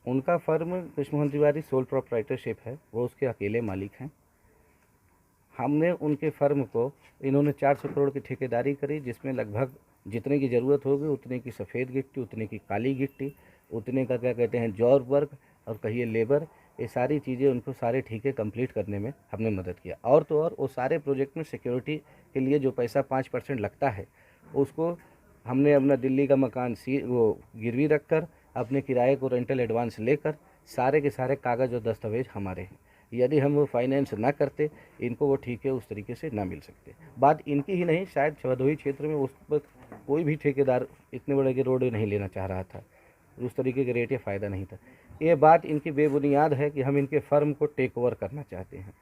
उनका firm Krishnamohan Tiwari sole proprietorship है, वो उसके अकेले मालिक हैं। हमने उनके फर्म को, इन्होंने 400 करोड़ की ठेकेदारी करी, जिसमें लगभग जितने की ज़रूरत होगी उतने की सफ़ेद गिट्टी, उतने की काली गिट्टी, उतने का क्या कहते हैं जॉब वर्क और कहिए लेबर, ये सारी चीज़ें उनको सारे ठेके कंप्लीट करने में हमने मदद किया। और तो और वो सारे प्रोजेक्ट में सिक्योरिटी के लिए जो पैसा 5% लगता है, उसको हमने अपना दिल्ली का मकान वो गिरवी रख कर अपने किराए को रेंटल एडवांस लेकर सारे के सारे कागज़ और दस्तावेज हमारे हैं। यदि हम वो फाइनेंस ना करते, इनको वो ठीके उस तरीके से ना मिल सकते। बात इनकी ही नहीं, शायद भदोही क्षेत्र में उस वक्त कोई भी ठेकेदार इतने बड़े के रोड नहीं लेना चाह रहा था, उस तरीके के रेट या फ़ायदा नहीं था। ये बात इनकी बेबुनियाद है कि हम इनके फर्म को टेक ओवर करना चाहते हैं।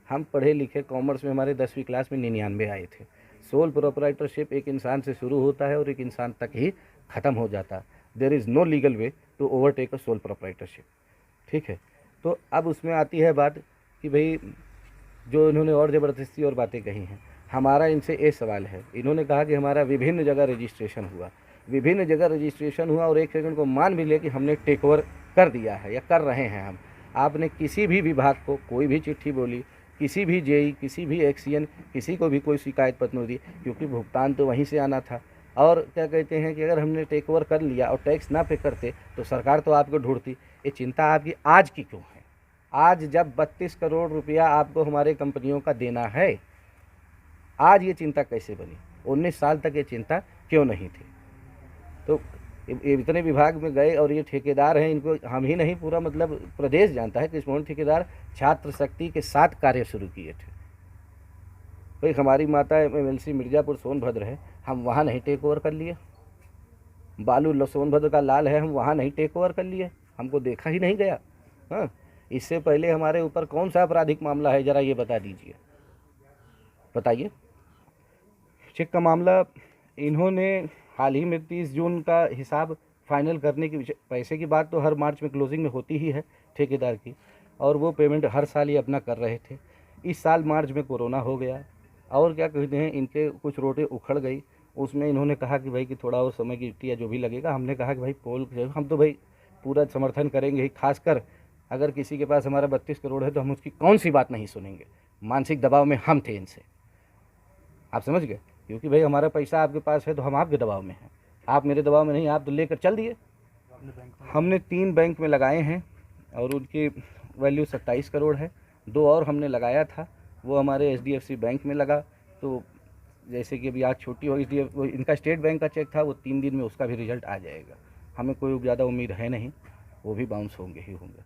हम पढ़े लिखे, कॉमर्स में हमारे 10वीं क्लास में 99 आए थे। सोल प्रोप्राइटरशिप एक इंसान से शुरू होता है और एक इंसान तक ही ख़त्म हो जाता है। There is no legal way to overtake a sole proprietorship. ठीक है, तो अब उसमें आती है बात कि भाई जो इन्होंने और ज़बरदस्ती और बातें कही हैं, हमारा इनसे ये सवाल है, इन्होंने कहा कि हमारा विभिन्न जगह रजिस्ट्रेशन हुआ, विभिन्न जगह रजिस्ट्रेशन हुआ और एक सेकंड को मान भी ले कि हमने टेक ओवर कर दिया है या कर रहे हैं हम। आपने किसी भी विभाग को कोई भी चिट्ठी बोली, किसी भी जेई, किसी भी एक्सीएन, किसी को भी कोई शिकायत पत्र नहीं दी, क्योंकि भुगतान तो वहीं से आना था। और क्या कहते हैं कि अगर हमने टेक ओवर कर लिया और टैक्स ना पे करते तो सरकार तो आपको ढूंढती। ये चिंता आपकी आज की क्यों है? आज जब 32 करोड़ रुपया आपको हमारे कंपनियों का देना है, आज ये चिंता कैसे बनी? 19 साल तक ये चिंता क्यों नहीं थी? तो ये इतने विभाग में गए और ये ठेकेदार हैं, इनको हम ही नहीं पूरा मतलब प्रदेश जानता है कि कृष्णमोहन ठेकेदार छात्र शक्ति के साथ कार्य शुरू किए थे। भाई हमारी माता एमएलसी मिर्ज़ापुर सोनभद्र है, हम वहाँ नहीं टेक ओवर कर लिए? बालू सोनभद्र का लाल है, हम वहाँ नहीं टेक ओवर कर लिए? हमको देखा ही नहीं गया? हाँ, इससे पहले हमारे ऊपर कौन सा आपराधिक मामला है, ज़रा ये बता दीजिए, बताइए। चेक का मामला इन्होंने हाल ही में 30 जून का हिसाब फाइनल करने की, पैसे की बात तो हर मार्च में क्लोजिंग में होती ही है ठेकेदार की, और वो पेमेंट हर साल ये अपना कर रहे थे। इस साल मार्च में कोरोना हो गया और क्या कहते हैं इनके कुछ रोटें उखड़ गई। उसमें इन्होंने कहा कि भाई कि थोड़ा और समय की या जो भी लगेगा। हमने कहा कि भाई पोल हम तो भाई पूरा समर्थन करेंगे ही, खासकर अगर किसी के पास हमारा 32 करोड़ है तो हम उसकी कौन सी बात नहीं सुनेंगे। मानसिक दबाव में हम थे इनसे, आप समझ गए, क्योंकि भाई हमारा पैसा आपके पास है तो हम आपके दबाव में हैं, आप मेरे दबाव में नहीं, आप तो लेकर चल दिए। हमने 3 बैंक में लगाए हैं और उनकी वैल्यू 27 करोड़ है। 2 और हमने लगाया था, वो हमारे एचडीएफसी बैंक में लगा। तो जैसे कि अभी आज छुट्टी हो, इसलिए वो इनका स्टेट बैंक का चेक था, वो 3 दिन में उसका भी रिजल्ट आ जाएगा। हमें कोई ज़्यादा उम्मीद है नहीं, वो भी बाउंस होंगे ही होंगे।